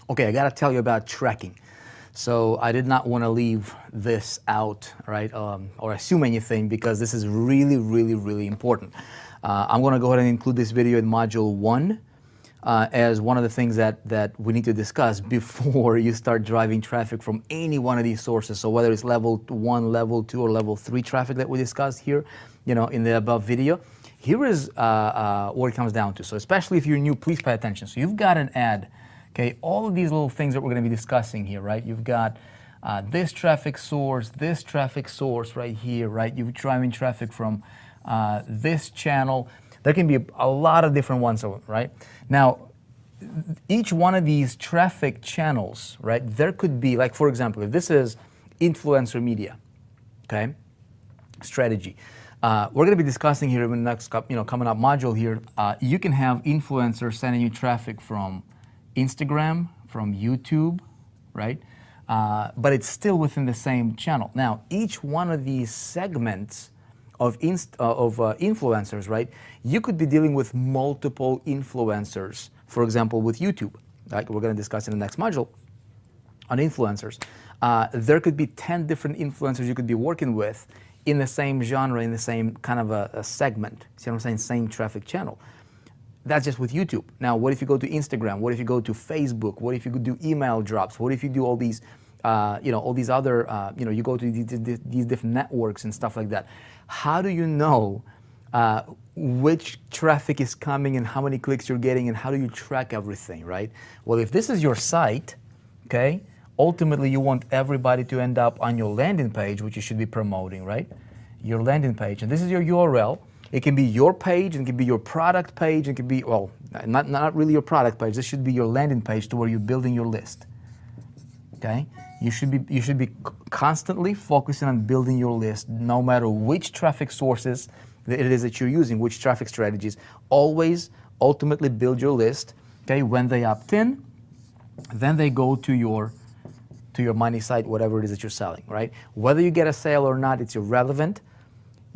Okay, I gotta tell you about tracking. So I did not want to leave this out, right, or assume anything, because this is really, really, really important. I'm going to go ahead and include this video in module 1 as one of the things that we need to discuss before you start driving traffic from any one of these sources. So whether it's level 1, level 2, or level 3 traffic that we discussed here, in the above video, here is what it comes down to. So especially if you're new, please pay attention. So you've got an ad. Okay, all of these little things that we're going to be discussing here, right? You've got this traffic source right here, right? You're driving traffic from this channel. There can be a lot of different ones, right? Now, each one of these traffic channels, right? There could be, like, for example, if this is influencer media, okay, strategy. We're going to be discussing here in the next, coming up module here. You can have influencers sending you traffic from Instagram, from YouTube, right? But it's still within the same channel. Now, each one of these segments of influencers, right? You could be dealing with multiple influencers. For example, with YouTube, like we're going to discuss in the next module on influencers. There could be 10 different influencers you could be working with in the same genre, in the same kind of a segment. See what I'm saying? Same traffic channel. That's just with YouTube. Now, what if you go to Instagram? What if you go to Facebook? What if you could do email drops? What if you do all these, all these other, you go to these different networks and stuff like that? How do you know which traffic is coming and how many clicks you're getting, and how do you track everything, right? Well, if this is your site, okay, ultimately you want everybody to end up on your landing page, which you should be promoting, right? Your landing page, and this is your URL. It can be your page, and it can be your product page, and it can be, well, not really your product page. This should be your landing page to where you're building your list. Okay? You should be constantly focusing on building your list, no matter which traffic sources it is that you're using, which traffic strategies. Always ultimately build your list. Okay? When they opt in, then they go to your money site, whatever it is that you're selling, right? Whether you get a sale or not, it's irrelevant.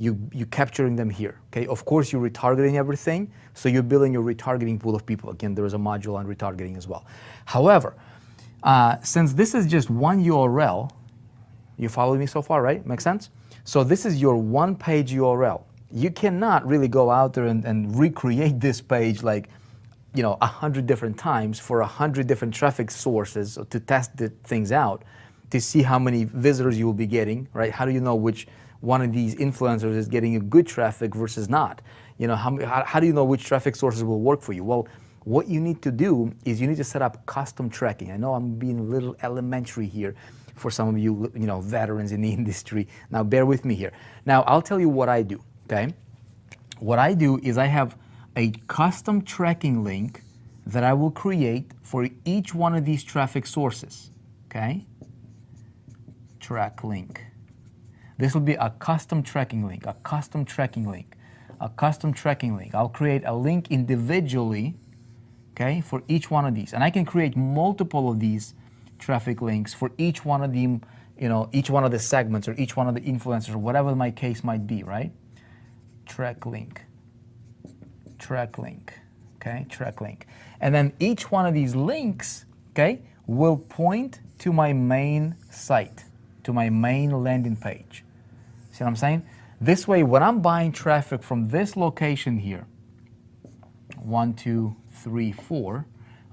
You capturing them here, okay? Of course, you're retargeting everything, so you're building your retargeting pool of people. Again, there is a module on retargeting as well. However, since this is just one URL, you follow me so far, right? Makes sense? So this is your one-page URL. You cannot really go out there and recreate this page like, 100 different times for 100 different traffic sources to test the things out, to see how many visitors you will be getting, right? How do you know which one of these influencers is getting a good traffic versus not? How do you know which traffic sources will work for you? Well, what you need to do is you need to set up custom tracking. I know I'm being a little elementary here for some of you, veterans in the industry. Now, bear with me here. Now, I'll tell you what I do, okay? What I do is I have a custom tracking link that I will create for each one of these traffic sources, okay? Track link. This will be a custom tracking link, a custom tracking link, a custom tracking link. I'll create a link individually, okay, for each one of these. And I can create multiple of these traffic links for each one of them, each one of the segments or each one of the influencers or whatever my case might be, right? Track link, okay, track link. And then each one of these links, okay, will point to my main site, to my main landing page. See what I'm saying? This way, when I'm buying traffic from this location here, 1, 2, 3, 4,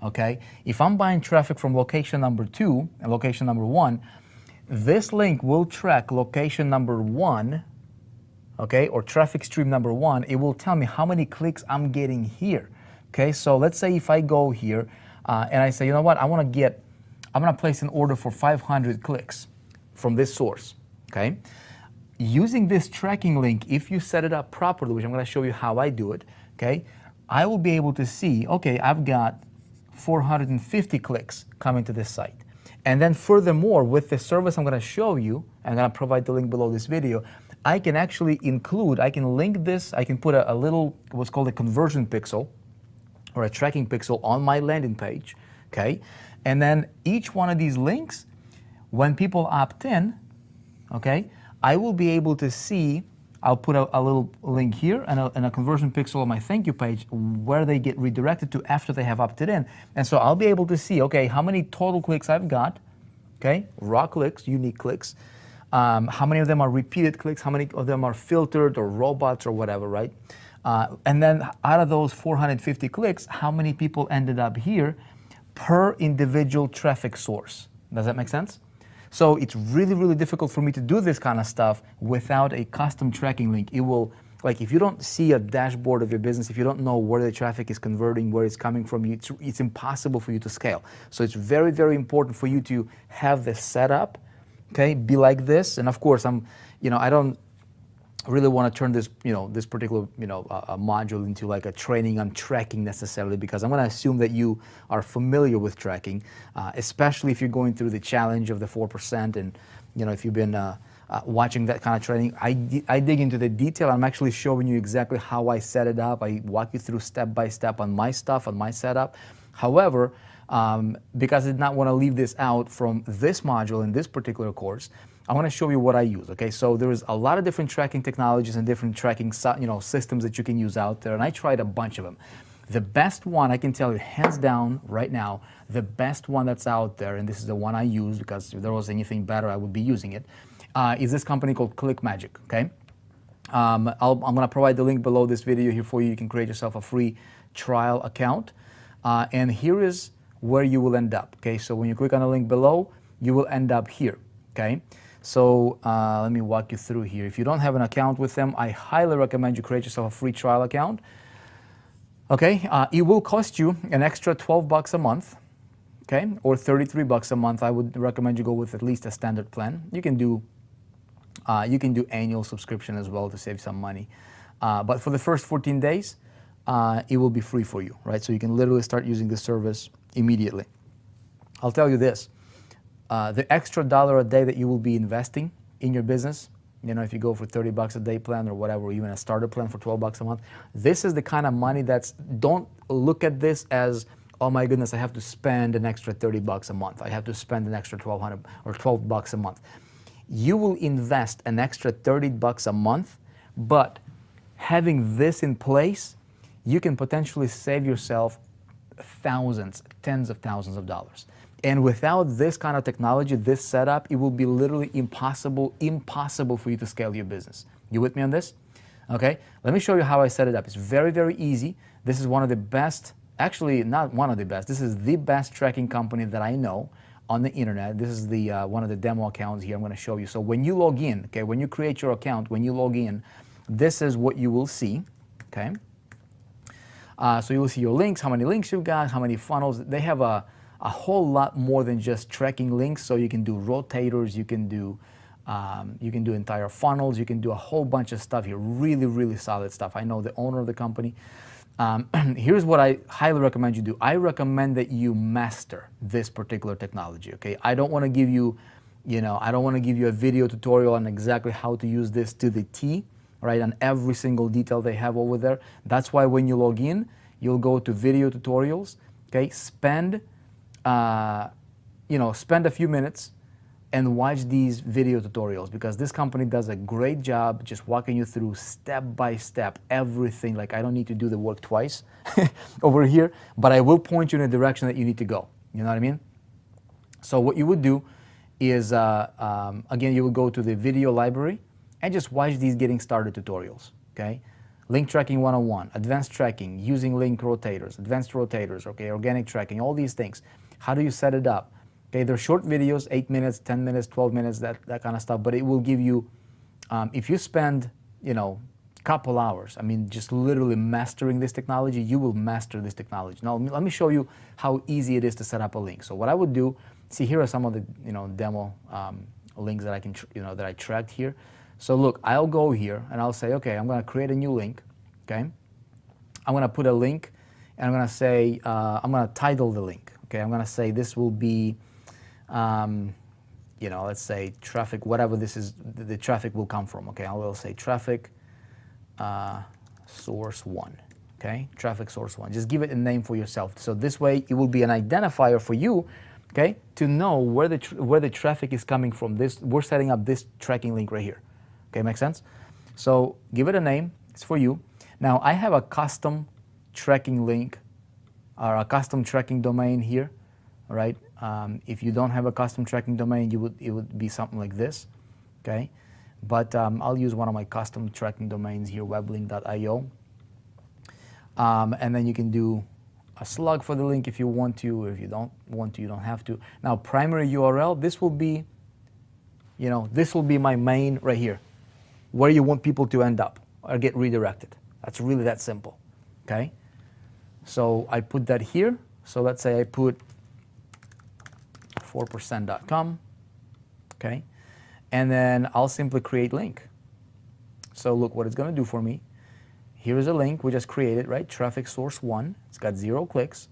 okay, if I'm buying traffic from location number 2 and location number 1, this link will track location number 1, okay, or traffic stream number 1. It will tell me how many clicks I'm getting here, okay? So let's say if I go here and I say, you know what, I'm gonna place an order for 500 clicks from this source, okay? Using this tracking link, if you set it up properly, which I'm going to show you how I do it, okay, I will be able to see, okay, I've got 450 clicks coming to this site. And then furthermore, with the service I'm going to show you, and I'm going to provide the link below this video, I can actually I can link this, I can put a little, what's called a conversion pixel, or a tracking pixel on my landing page, okay? And then each one of these links, when people opt in, okay, I will be able to see I'll put a little link here and a conversion pixel on my thank you page where they get redirected to after they have opted in. And so I'll be able to see, okay, how many total clicks I've got, okay, raw clicks, unique clicks, how many of them are repeated clicks, how many of them are filtered or robots or whatever, right? And then out of those 450 clicks, how many people ended up here per individual traffic source. Does that make sense? So it's really, really difficult for me to do this kind of stuff without a custom tracking link. It will, like if you don't see a dashboard of your business, if you don't know where the traffic is converting, where it's coming from, it's impossible for you to scale. So it's very, very important for you to have this set up, okay, be like this. And of course, I don't really want to turn this, this particular, a module into like a training on tracking necessarily, because I'm going to assume that you are familiar with tracking, especially if you're going through the challenge of the 4%. And, if you've been watching that kind of training, I dig into the detail. I'm actually showing you exactly how I set it up. I walk you through step by step on my stuff, on my setup. However, because I did not want to leave this out from this module in this particular course, I want to show you what I use, okay? So there is a lot of different tracking technologies and different tracking systems that you can use out there, and I tried a bunch of them. The best one, I can tell you hands down right now, the best one that's out there, and this is the one I use because if there was anything better, I would be using it, is this company called ClickMagick, okay? I'm going to provide the link below this video here for you. You can create yourself a free trial account, and here is where you will end up, okay? So when you click on the link below, you will end up here, okay? So let me walk you through here. If you don't have an account with them, I highly recommend you create yourself a free trial account. Okay, it will cost you an extra $12 a month, okay, or $33 a month. I would recommend you go with at least a standard plan. You can do annual subscription as well to save some money. But for the first 14 days, it will be free for you, right? So you can literally start using the service immediately. I'll tell you this. The extra $1 a day that you will be investing in your business, if you go for $30 a day plan or whatever, or even a starter plan for $12 a month, this is the kind of money don't look at this as, oh my goodness, I have to spend an extra $30 a month. I have to spend an extra $1,200 or $12 a month. You will invest an extra $30 a month, but having this in place, you can potentially save yourself thousands, tens of thousands of dollars. And without this kind of technology, this setup, it will be literally impossible for you to scale your business. You with me on this? Okay, let me show you how I set it up. It's very, very easy. This is one of the best, actually not one of the best, this is the best tracking company that I know on the internet. This is the one of the demo accounts here I'm going to show you. So when you log in, okay, when you create your account, when you log in, this is what you will see, okay? So you will see your links, how many links you've got, how many funnels. They have a whole lot more than just tracking links. So you can do rotators, you can do entire funnels, you can do a whole bunch of stuff here. Really, really solid stuff. I know the owner of the company. Here's what I highly recommend you do. I recommend that you master this particular technology, okay? I don't want to give you, I don't want to give you a video tutorial on exactly how to use this to the T, right, on every single detail they have over there. That's why when you log in, you'll go to video tutorials, okay? Spend a few minutes and watch these video tutorials, because this company does a great job just walking you through step by step everything. Like, I don't need to do the work twice over here, but I will point you in a direction that you need to go. You know what I mean? So what you would do is, again, you would go to the video library and just watch these getting started tutorials, okay? Link tracking 101, advanced tracking, using link rotators, advanced rotators, okay, organic tracking, all these things. How do you set it up? Okay, they're short videos, 8 minutes, 10 minutes, 12 minutes, that kind of stuff, but it will give you, if you spend, couple hours, I mean, just literally mastering this technology, you will master this technology. Now, let me show you how easy it is to set up a link. So what I would do, see, here are some of the, demo links that I can, that I tracked here. So look, I'll go here and I'll say, okay, I'm going to create a new link, okay? I'm going to put a link and I'm going to say, I'm going to title the link, okay? I'm going to say this will be, let's say traffic, whatever this is, the traffic will come from, okay? I will say traffic source 1, okay? Traffic source 1. Just give it a name for yourself. So this way it will be an identifier for you, okay, to know where the traffic is coming from. We're setting up this tracking link right here. Okay, make sense? So give it a name, it's for you. Now I have a custom tracking link or a custom tracking domain here, all right? If you don't have a custom tracking domain, it would be something like this, okay? But I'll use one of my custom tracking domains here, weblink.io. And then you can do a slug for the link if you want to. If you don't want to, you don't have to. Now, primary URL, this will be, this will be my main right here, where you want people to end up or get redirected. That's really that simple, okay? So I put that here. So let's say I put 4%.com, okay? And then I'll simply create link. So look what it's going to do for me. Here is a link we just created, right? Traffic source 1. It's got 0 clicks.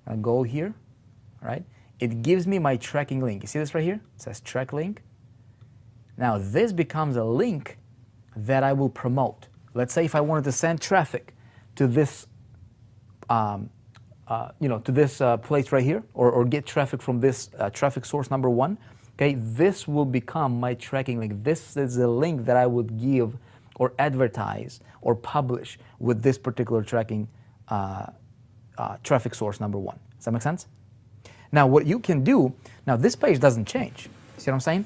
I'll go here, right? It gives me my tracking link. You see this right here? It says track link. Now this becomes a link that I will promote. Let's say if I wanted to send traffic to this, to this place right here, or get traffic from this traffic source number 1. Okay, this will become my tracking link. This is a link that I would give or advertise or publish with this particular tracking traffic source number 1. Does that make sense? Now what you can do, now this page doesn't change. See what I'm saying?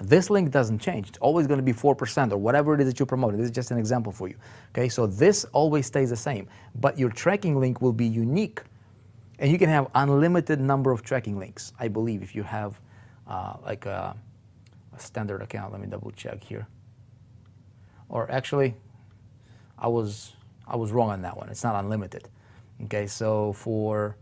This link doesn't change. It's always going to be 4% or whatever it is that you promote. This is just an example for you. Okay, so this always stays the same, but your tracking link will be unique, and you can have unlimited number of tracking links. I believe if you have like a standard account. Let me double check here. Or actually, I was wrong on that one. It's not unlimited. Okay, so for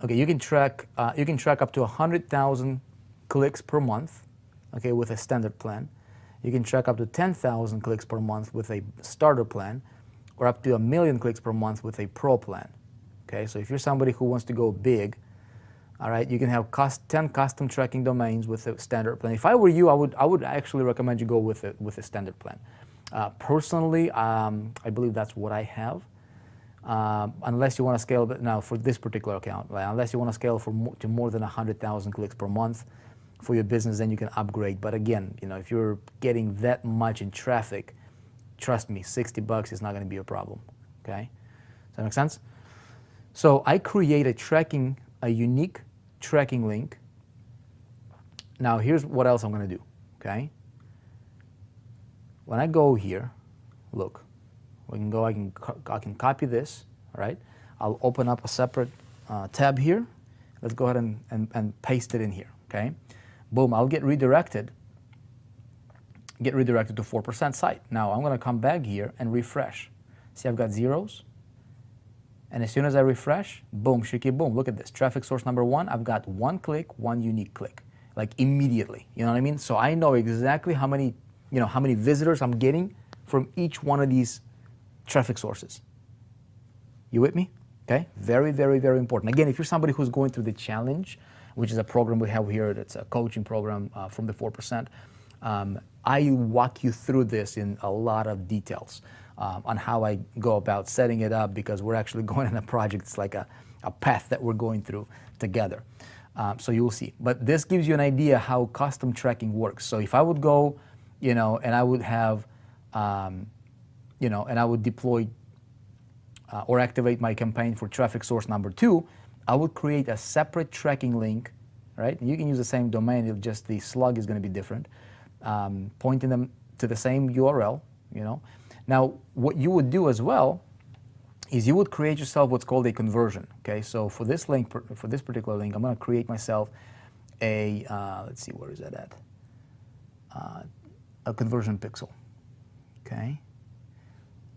you can track up to 100,000 clicks per month, okay, with a standard plan. You can track up to 10,000 clicks per month with a starter plan, or up to 1 million clicks per month with a pro plan. Okay, so if you're somebody who wants to go big, all right, you can have 10 custom tracking domains with a standard plan. If I were you, I would actually recommend you go with a standard plan. Personally, I believe that's what I have. Unless you want to scale, but now for this particular account, right, unless you want to scale to more than 100,000 clicks per month for your business, then you can upgrade. But again, if you're getting that much in traffic, trust me, $60 is not going to be a problem. Okay, does that make sense? So I create a unique tracking link. Now here's what else I'm going to do. Okay, when I go here, look. I can copy this, all right? I'll open up a separate tab here. Let's go ahead and paste it in here, okay? Boom, I'll get redirected to 4% site. Now I'm gonna come back here and refresh. See, I've got zeros. And as soon as I refresh, boom, shiki boom, look at this. Traffic source number 1, I've got 1 click, 1 unique click, like immediately, you know what I mean? So I know exactly how many visitors I'm getting from each one of these traffic sources. You with me? Okay, very, very, very important. Again, if you're somebody who's going through the challenge, which is a program we have here, that's a coaching program from the 4%, I walk you through this in a lot of details on how I go about setting it up, because we're actually going on a project. It's like a path that we're going through together. So you'll see. But this gives you an idea how custom tracking works. So if I would go, and I would have and I would deploy or activate my campaign for traffic source number 2, I would create a separate tracking link, right? You can use the same domain, it'll just the slug is going to be different, pointing them to the same URL, Now, what you would do as well is you would create yourself what's called a conversion, okay? So for this link, for this particular link, I'm going to create myself a, let's see, where is that at? A conversion pixel, okay?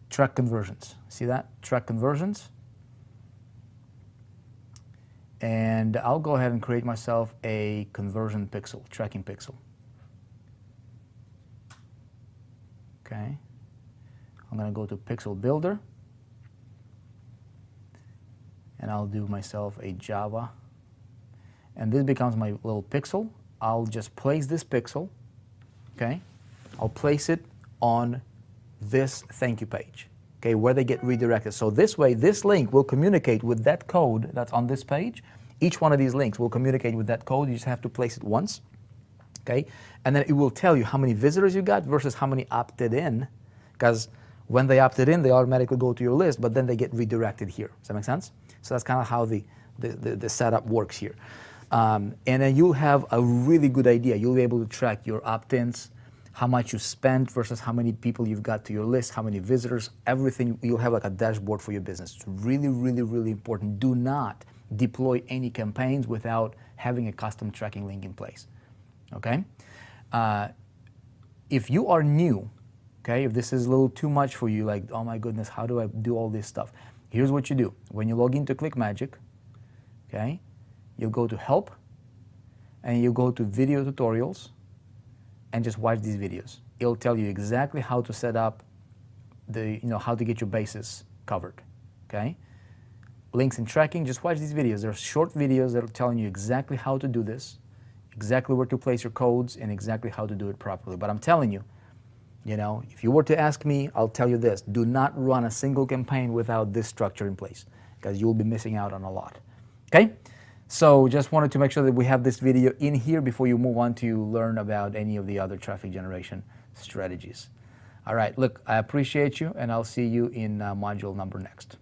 Track conversions. See that? Track conversions. And I'll go ahead and create myself a conversion pixel, tracking pixel. Okay. I'm going to go to Pixel Builder. And I'll do myself a Java. And this becomes my little pixel. I'll just place this pixel. Okay. I'll place it on this thank you page, okay, where they get redirected. So this way, this link will communicate with that code that's on this page Each one of these links will communicate with that code. You just have to place it once, okay? And then it will tell you how many visitors you got versus how many opted in, because when they opted in, they automatically go to your list, but then they get redirected here. Does that make sense? So that's kind of how the setup works here. And then you'll have a really good idea. You'll be able to track your opt-ins, how much you spent versus how many people you've got to your list, how many visitors, everything. You'll have like a dashboard for your business. It's really, really, really important. Do not deploy any campaigns without having a custom tracking link in place, okay? If you are new, okay, if this is a little too much for you, like, oh my goodness, how do I do all this stuff? Here's what you do. When you log into ClickMagick, okay, you'll go to Help, and you'll go to Video Tutorials, and just watch these videos. It'll tell you exactly how to set up how to get your bases covered, okay? Links and tracking, just watch these videos. They're short videos that are telling you exactly how to do this, exactly where to place your codes, and exactly how to do it properly. But I'm telling you, if you were to ask me, I'll tell you this: do not run a single campaign without this structure in place, because you'll be missing out on a lot, okay? So just wanted to make sure that we have this video in here before you move on to learn about any of the other traffic generation strategies. All right, look, I appreciate you, and I'll see you in module number next.